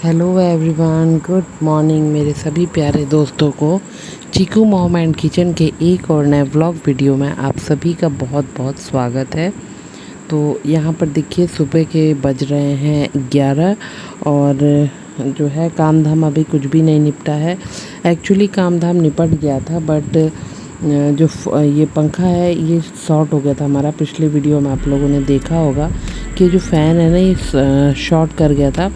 Hello everyone, good morning मेरे सभी प्यारे दोस्तों को। चीकू मॉम एंड किचन के एक और नए व्लॉग वीडियो में आप सभी का बहुत बहुत स्वागत है। तो यहाँ पर देखिए सुबह के बज रहे हैं 11 और जो है काम धाम अभी कुछ भी नहीं निपटा है। एक्चुअली काम धाम निपट गया था, बट ये पंखा है ये शॉर्ट हो गया था हमारा। पिछले वीडियो में आप लोगों ने देखा होगा कि जो फ़ैन है ना ये शॉर्ट कर गया था,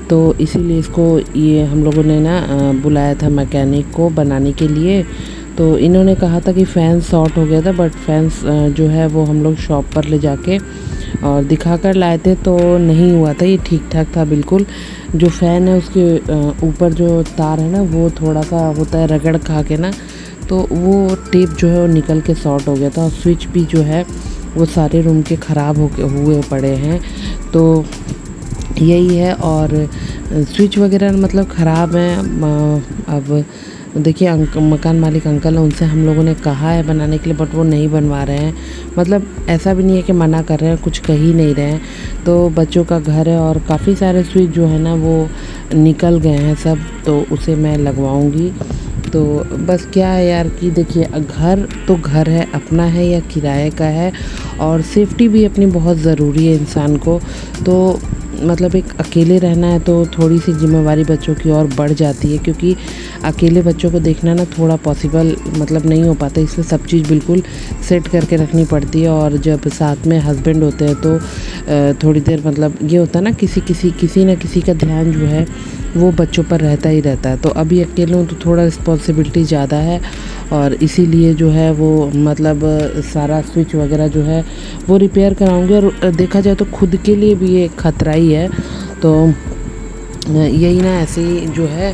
तो इसीलिए इसको ये हम लोगों ने ना बुलाया था मैकेनिक को बनाने के लिए। तो इन्होंने कहा था कि फ़ैन शॉर्ट हो गया था, बट फैंस जो है वो हम लोग शॉप पर ले जाके और दिखा कर लाए थे, तो नहीं हुआ था, ये ठीक ठाक था बिल्कुल। जो फ़ैन है उसके ऊपर जो तार है ना वो थोड़ा सा होता है रगड़ खा के ना, तो वो टेप जो है वो निकल के शॉर्ट हो गया था। और स्विच भी जो है वो सारे रूम के ख़राब हुए पड़े हैं, तो यही है। और स्विच वगैरह मतलब ख़राब हैं। अब देखिए मकान मालिक अंकल हैं, उनसे हम लोगों ने कहा है बनाने के लिए, बट वो नहीं बनवा रहे हैं। मतलब ऐसा भी नहीं है कि मना कर रहे हैं, कुछ कह ही नहीं रहे हैं। तो बच्चों का घर है और काफ़ी सारे स्विच जो है ना वो निकल गए हैं सब, तो उसे मैं लगवाऊंगी। तो बस क्या है यार कि देखिए घर तो घर है, अपना है या किराए का है, और सेफ्टी भी अपनी बहुत ज़रूरी है इंसान को। तो मतलब एक अकेले रहना है तो थोड़ी सी जिम्मेवारी बच्चों की और बढ़ जाती है, क्योंकि अकेले बच्चों को देखना ना थोड़ा पॉसिबल मतलब नहीं हो पाता, इसलिए सब चीज़ बिल्कुल सेट करके रखनी पड़ती है। और जब साथ में हस्बैंड होते हैं तो थोड़ी देर मतलब ये होता है ना किसी ना किसी का ध्यान जो है वो बच्चों पर रहता ही रहता है। तो अभी अकेले हूँ तो थोड़ा रिस्पॉन्सिबिलिटी ज़्यादा है, और इसीलिए जो है वो मतलब सारा स्विच वगैरह जो है वो रिपेयर कराऊंगी। और देखा जाए तो खुद के लिए भी ये खतरा ही है। तो यही ना ऐसे ही जो है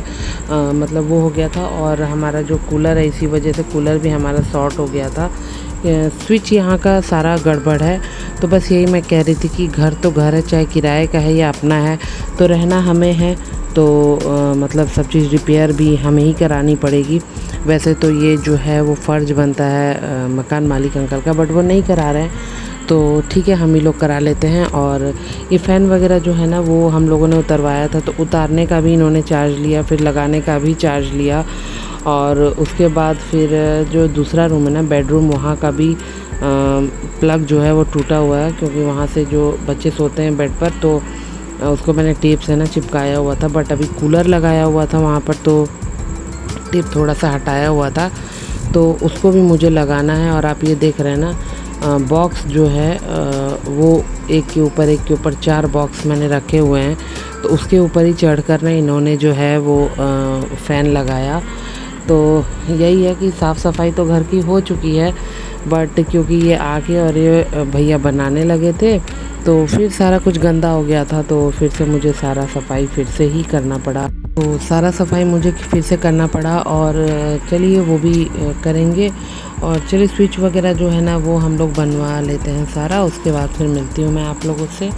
मतलब वो हो गया था। और हमारा जो कूलर है इसी वजह से कूलर भी हमारा शॉर्ट हो गया था। स्विच यहाँ का सारा गड़बड़ है। तो बस यही मैं कह रही थी कि घर तो घर है, चाहे किराए का है या अपना है, तो रहना हमें है। तो मतलब सब चीज़ रिपेयर भी हमें ही करानी पड़ेगी। वैसे तो ये जो है वो फ़र्ज़ बनता है मकान मालिक अंकल का, बट वो नहीं करा रहे हैं, तो ठीक है हम ही लोग करा लेते हैं। और ये फ़ैन वगैरह जो है ना वो हम लोगों ने उतरवाया था, तो उतारने का भी इन्होंने चार्ज लिया, फिर लगाने का भी चार्ज लिया। और उसके बाद फिर जो दूसरा रूम है ना बेडरूम, वहाँ का भी प्लग जो है वो टूटा हुआ है, क्योंकि वहाँ से जो बच्चे सोते हैं बेड पर, तो उसको मैंने टेप से ना चिपकाया हुआ था। बट अभी कूलर लगाया हुआ था वहाँ पर, तो टेप थोड़ा सा हटाया हुआ था, तो उसको भी मुझे लगाना है। और आप ये देख रहे हैं ना बॉक्स जो है वो एक के ऊपर 4 बॉक्स मैंने रखे हुए हैं, तो उसके ऊपर ही चढ़कर ना इन्होंने जो है वो फ़ैन लगाया। तो यही है कि साफ़ सफाई तो घर की हो चुकी है, बट क्योंकि ये आके और ये भैया बनाने लगे थे, तो फिर सारा कुछ गंदा हो गया था, तो फिर से मुझे सारा सफाई फिर से ही करना पड़ा। तो सारा सफाई मुझे फिर से करना पड़ा, और चलिए वो भी करेंगे। और चलिए स्विच वगैरह जो है ना वो हम लोग बनवा लेते हैं सारा, उसके बाद फिर मिलती हूँ मैं आप लोगों से।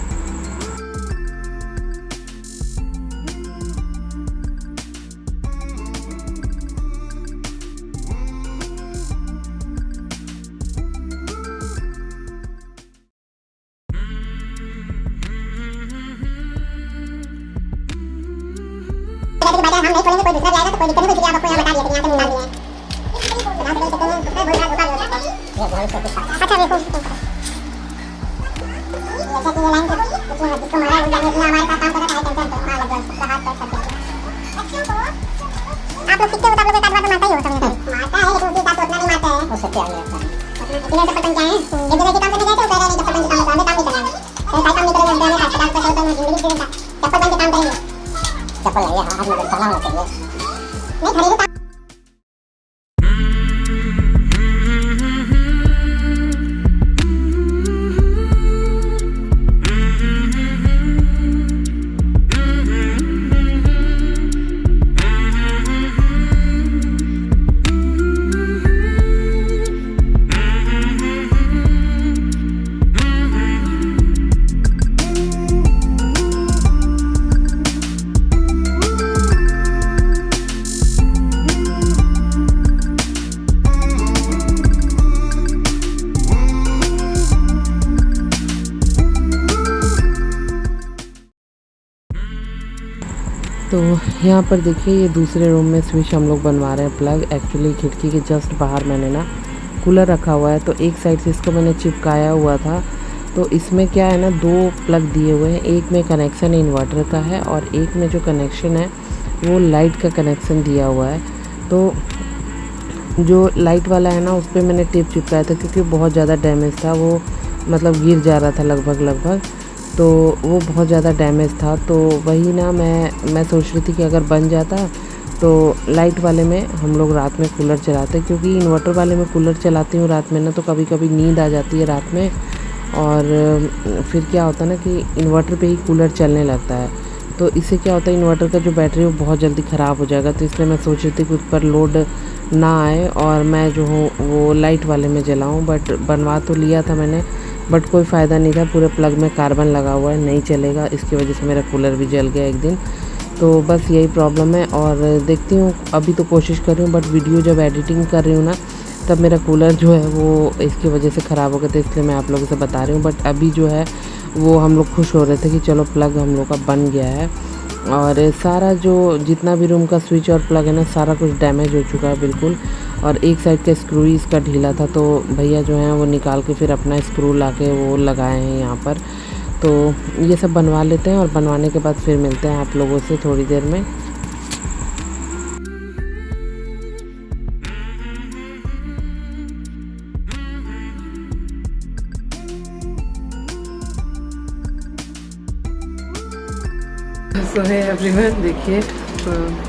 हम नहीं खोलेंगे, कोई दूसरा भी आएगा तो कोई दिक्कत नहीं, इसलिए आप आपको यहाँ बता दिया कि यहाँ पे निकाल दिए हैं। अच्छा देखो जैसा कि ये लाइन जिसको मारा वो जाने हमारे पास काम कर रहा है, टेंशन तो हां लग गया हाथ पैर सब आप लोग सीखते हो तो आप लोग एक आध बार तो मारता ही हो, समझ मारता है, लेकिन उसी साथ उतना नहीं मारता है, उससे क्या नहीं होता। इतने से पतंग क्या है, एक जगह से काम करने गए थे, वो कह रहा नहीं जब पतंग काम नहीं करना है, तो काम नहीं करेंगे हम का काम करते हैं, जिंदगी जीने का चप्पल पहन के काम करेंगे। चप्पल नहीं है हाथ में चला होना चाहिए, नहीं खरीदो। तो यहाँ पर देखिए ये दूसरे रूम में स्विच हम लोग बनवा रहे हैं प्लग। एक्चुअली खिड़की के जस्ट बाहर मैंने ना कूलर रखा हुआ है, तो एक साइड से इसको मैंने चिपकाया हुआ था। तो इसमें क्या है ना, 2 प्लग दिए हुए हैं, एक में कनेक्शन इन्वर्टर का है और एक में जो कनेक्शन है वो लाइट का कनेक्शन दिया हुआ है। तो जो लाइट वाला है ना उस पर मैंने टेप चिपकाया था, क्योंकि बहुत ज़्यादा डैमेज था, वो मतलब गिर जा रहा था लगभग, तो वो बहुत ज़्यादा डैमेज था। तो वही ना मैं सोच रही थी कि अगर बन जाता तो लाइट वाले में हम लोग रात में कूलर चलाते, क्योंकि इन्वर्टर वाले में कूलर चलाती हूँ रात में ना, तो कभी कभी नींद आ जाती है रात में, और फिर क्या होता है ना कि इन्वर्टर पे ही कूलर चलने लगता है। तो इससे क्या होता है, इन्वर्टर का जो बैटरी है वो बहुत जल्दी ख़राब हो जाएगा। तो इसलिए मैं सोच रही थी कि उस पर लोड ना आए और मैं जो हूँ वो लाइट वाले में जलाऊँ। बट बनवा तो लिया था मैंने, बट कोई फ़ायदा नहीं था, पूरे प्लग में कार्बन लगा हुआ है, नहीं चलेगा। इसकी वजह से मेरा कूलर भी जल गया एक दिन। तो बस यही प्रॉब्लम है, और देखती हूँ, अभी तो कोशिश कर रही हूँ, बट वीडियो जब एडिटिंग कर रही हूँ ना तब मेरा कूलर जो है वो इसकी वजह से ख़राब हो गया था, इसलिए मैं आप लोगों से बता रही हूँ। बट अभी जो है वो हम लोग खुश हो रहे थे कि चलो प्लग हम लोग का बन गया है। और सारा जो जितना भी रूम का स्विच और प्लग है ना, सारा कुछ डैमेज हो चुका है बिल्कुल। और एक साइड का स्क्रू ही इसका ढीला था, तो भैया जो हैं वो निकाल के फिर अपना स्क्रू ला के वो लगाए हैं यहाँ पर। तो ये सब बनवा लेते हैं और बनवाने के बाद फिर मिलते हैं आप लोगों से थोड़ी देर में। सो है एवरीवन, देखिए,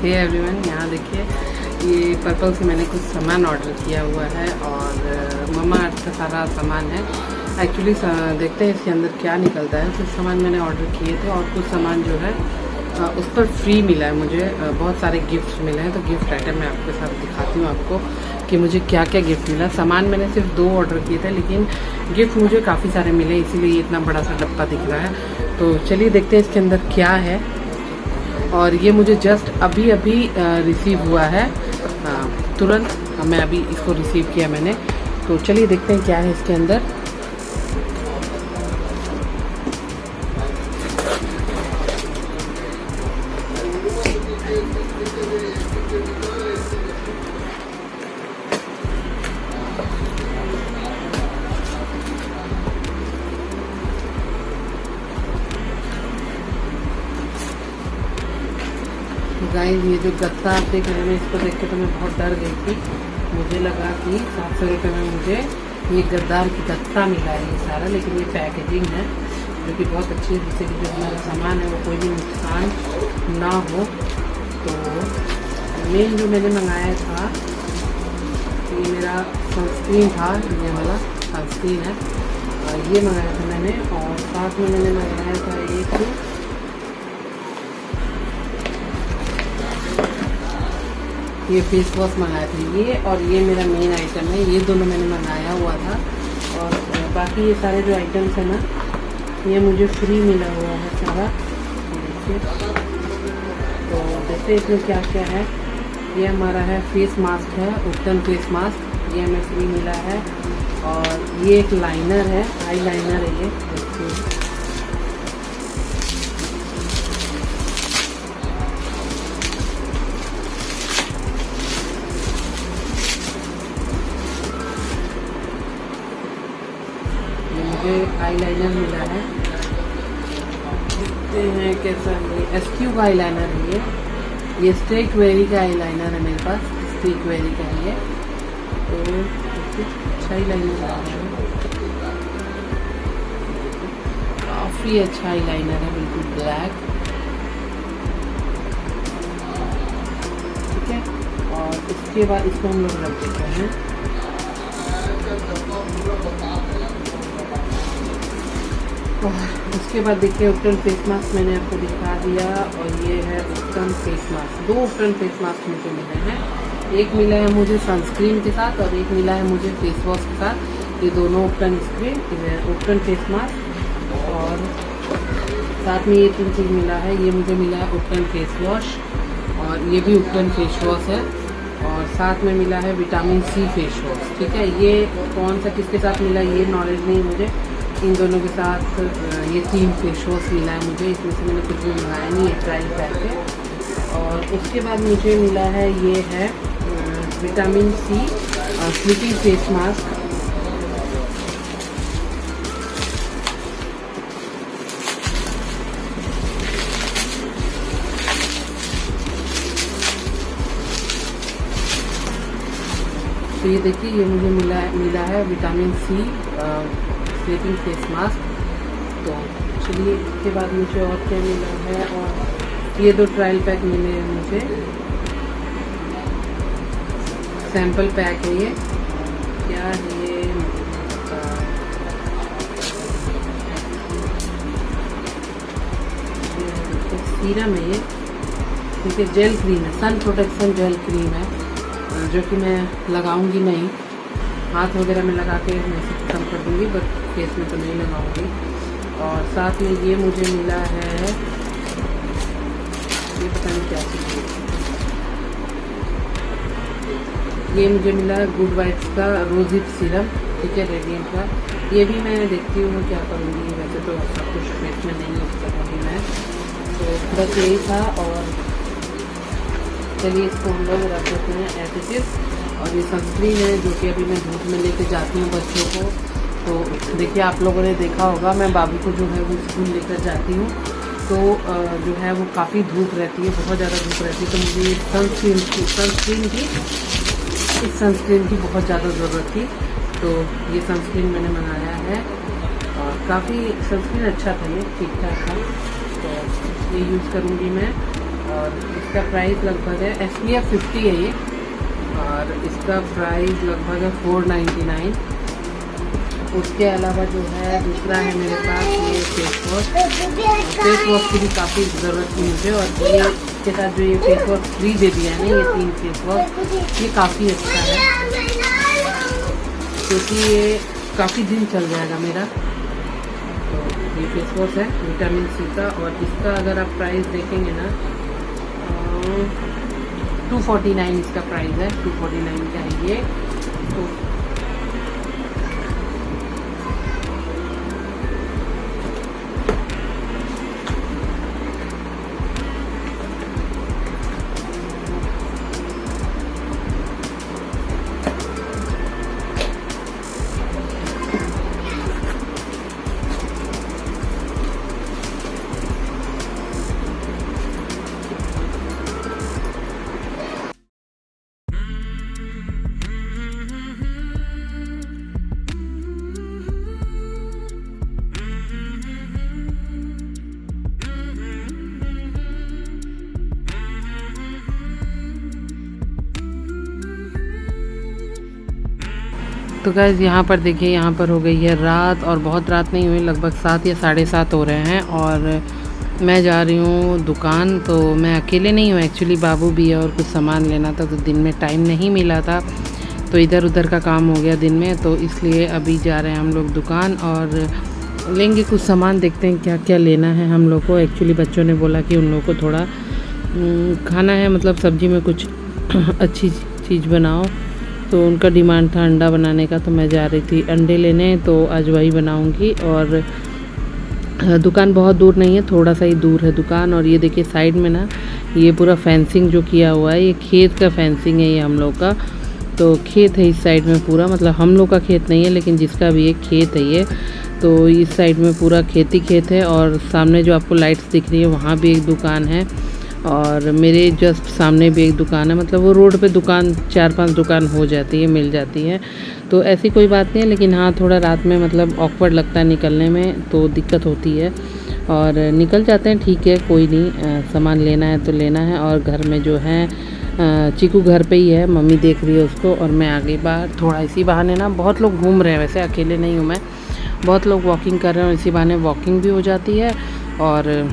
हे एवरीवन, यहाँ देखिए ये पर्पल से मैंने कुछ सामान ऑर्डर किया हुआ है, और मम्मा अर्थ का सारा सामान है। एक्चुअली देखते हैं इसके अंदर क्या निकलता है। कुछ सामान मैंने ऑर्डर किए थे और कुछ सामान जो है उस पर फ्री मिला है मुझे। बहुत सारे गिफ्ट मिले हैं, तो गिफ्ट आइटम मैं आपके साथ दिखाती हूँ आपको कि मुझे क्या क्या गिफ्ट मिला। सामान मैंने सिर्फ 2 ऑर्डर किए थे, लेकिन गिफ्ट मुझे काफ़ी सारे मिले, इसीलिए इतना बड़ा सा डब्बा दिख रहा है। तो चलिए देखते हैं इसके अंदर क्या है। और ये मुझे जस्ट अभी रिसीव हुआ है, तुरंत मैं अभी इसको रिसीव किया मैंने। तो चलिए देखते हैं क्या है इसके अंदर। गाइस, ये जो गत्ता आप देख रहे हैं, इसको देख के तो मैं बहुत डर गई थी। मुझे लगा कि 700 रुपये में मुझे ये गद्दार की गत्ता मिला है ये सारा, लेकिन ये पैकेजिंग है जो कि बहुत अच्छी है, जिससे कि जो हमारा सामान है वो कोई भी नुकसान ना हो। तो मेन जो मैंने मंगाया था ये मेरा सनस्क्रीन था, ये वाला सनस्क्रीन है, ये मंगाया था मैंने। और साथ में मैंने मंगाया था एक ये फेस वॉश मंगाए थे, ये और ये मेरा मेन आइटम है, ये दोनों मैंने मंगाया हुआ था। और बाकी ये सारे जो आइटम्स हैं ना, ये मुझे फ्री मिला हुआ है सारा। देखिए, तो देखते इसमें क्या क्या है। ये हमारा है फेस मास्क है, उपटन फेस मास्क, ये हमें फ्री मिला है। और ये एक लाइनर है, आई लाइनर है ये, देखिए। आईलाइनर मिला है, देखते हैं कैसा है। एसक्यू का आईलाइनर है ये स्टेक वेरी का आईलाइनर है मेरे पास, स्टेक वेरी का है ये। तो अच्छा आईलाइनर है, काफ़ी अच्छा आईलाइनर है, बिल्कुल ब्लैक, ठीक है। और इसके बाद इसको हम लोग रख देते हैं। और उसके बाद देखिए उपटन फेस मास्क मैंने आपको दिखा दिया, और ये है उपटन फेस मास्क। 2 उपटन फेस मास्क मुझे मिले हैं, एक मिला है मुझे सनस्क्रीन के साथ और एक मिला है मुझे फेस वॉश के साथ। ये दोनों उपटन उपटन फेस मास्क, और साथ में ये 3 चीज़ मिला है। ये मुझे मिला है उपटन फेस वॉश, और ये भी उपटन फेस वॉश है, और साथ में मिला है विटामिन सी फेस वॉश, ठीक है। ये कौन सा किसके साथ मिला ये नॉलेज नहीं मुझे, इन दोनों के साथ ये 3 फेस वॉश मिला है मुझे। इसमें से मैंने कुछ भी मंगाया नहीं है, ट्रायल पैक है। और उसके बाद मुझे मिला है ये है vitamin C sleeping face mask. तो ये देखिए, ये मुझे मिला है vitamin C sleeping face mask. तो चलिए, इसके बाद मुझे और क्या मिला है, और ये 2 ट्रायल पैक मिले हैं मुझे। सैम्पल पैक है ये, क्या है ये, सीरम है ये, ठीक है, जेल क्रीम है, सन प्रोटेक्शन जेल क्रीम है, जो कि मैं लगाऊंगी नहीं, हाथ वगैरह में लगा के मैं इसे खत्म कर दूंगी, बट फेस में तो नहीं लगाऊंगी। और साथ में ये मुझे मिला है, ये पता नहीं क्या चीज़ है, ये मुझे मिला गुड वाइब्स का रोज हिप सीरम, ठीक है, रेडिएंट का। ये भी मैं देखती हूँ क्या करूँगी, वैसे तो सब कुछ फेस में नहीं यूज़ करूँगी मैं, तो बस यही था। और चलिए, इसको हम लोग रख देते हैं एज इट इज़। और ये सनस्क्रीन है जो कि अभी मैं धूप में लेके जाती हूँ बच्चों को। तो देखिए, आप लोगों ने देखा होगा, मैं बाबू को जो है वो स्कूल लेकर जाती हूँ, तो जो है वो काफ़ी धूप रहती है, बहुत ज़्यादा धूप रहती है, तो मुझे इस सनस्क्रीन की बहुत ज़्यादा ज़रूरत थी। तो ये सनस्क्रीन मैंने मंगाया है, और काफ़ी सनस्क्रीन अच्छा था, ये ठीक ठाक था, तो ये यूज़ करूँगी मैं। और इसका प्राइस लगभग है, SPF 50 है ये, और इसका प्राइस लगभग है 499। उसके अलावा जो है दूसरा है मेरे पास ये फेस वॉश की भी काफ़ी ज़रूरत थी मुझे, और ये इसके साथ जो ये फेस वॉश फ्री दे दिया है ना, ये 3 फेस वॉश, ये काफ़ी अच्छा है, क्योंकि ये काफ़ी दिन चल जाएगा मेरा। तो ये फेस वॉश है विटामिन सी का, और इसका अगर आप प्राइस देखेंगे ना, 249 इसका प्राइस है, 249 का है ये। तो तो गाइज़, यहाँ पर देखिए, यहाँ पर हो गई है रात, और बहुत रात नहीं हुई, लगभग 7 या 7:30 हो रहे हैं, और मैं जा रही हूँ दुकान। तो मैं अकेले नहीं हूँ, एक्चुअली बाबू भी है और कुछ सामान लेना था, तो दिन में टाइम नहीं मिला था, तो इधर उधर का काम हो गया दिन में, तो इसलिए अभी जा रहे हैं हम लोग दुकान और लेंगे कुछ सामान। देखते हैं क्या क्या लेना है हम लोग को। एक्चुअली बच्चों ने बोला कि उन लोग को थोड़ा खाना है, मतलब सब्ज़ी में कुछ अच्छी चीज़ बनाओ, तो उनका डिमांड था अंडा बनाने का, तो मैं जा रही थी अंडे लेने, तो आज वही बनाऊंगी। और दुकान बहुत दूर नहीं है, थोड़ा सा ही दूर है दुकान। और ये देखिए साइड में ना, ये पूरा फेंसिंग जो किया हुआ है, ये खेत का फेंसिंग है ये हम लोग का, तो खेत है इस साइड में पूरा, मतलब हम लोग का खेत नहीं है लेकिन जिसका भी एक खेत है ये, तो इस साइड में पूरा खेती खेत है। और सामने जो आपको लाइट्स दिख रही है वहाँ भी एक दुकान है, और मेरे जस्ट सामने भी एक दुकान है, मतलब वो रोड पे दुकान 4-5 दुकान हो जाती है, मिल जाती है, तो ऐसी कोई बात नहीं है। लेकिन हाँ, थोड़ा रात में मतलब ऑकवर्ड लगता है निकलने में, तो दिक्कत होती है, और निकल जाते हैं, ठीक है, कोई नहीं, सामान लेना है तो लेना है। और घर में जो है चीकू घर पे ही है, मम्मी देख रही है उसको, और मैं आ गई बाहर। थोड़ा इसी बहाने ना, बहुत लोग घूम रहे हैं, वैसे अकेले नहीं हूँ मैं, बहुत लोग वॉकिंग कर रहे हैं, और इसी बहाने वॉकिंग भी हो जाती है और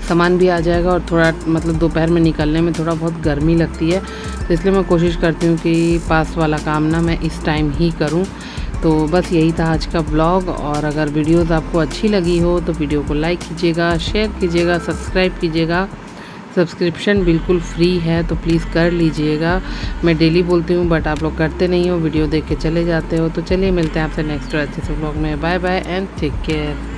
सामान भी आ जाएगा। और थोड़ा मतलब दोपहर में निकलने में थोड़ा बहुत गर्मी लगती है, तो इसलिए मैं कोशिश करती हूँ कि पास वाला काम ना मैं इस टाइम ही करूँ। तो बस यही था आज का व्लॉग, और अगर वीडियोस आपको अच्छी लगी हो तो वीडियो को लाइक कीजिएगा, शेयर कीजिएगा, सब्सक्राइब कीजिएगा। सब्सक्रिप्शन बिल्कुल फ्री है, तो प्लीज़ कर लीजिएगा। मैं डेली बोलती हूँ बट आप लोग करते नहीं हो, वीडियो देख के चले जाते हो। तो चलिए, मिलते हैं आपसे नेक्स्ट अच्छे से व्लॉग में। Bye bye and take care.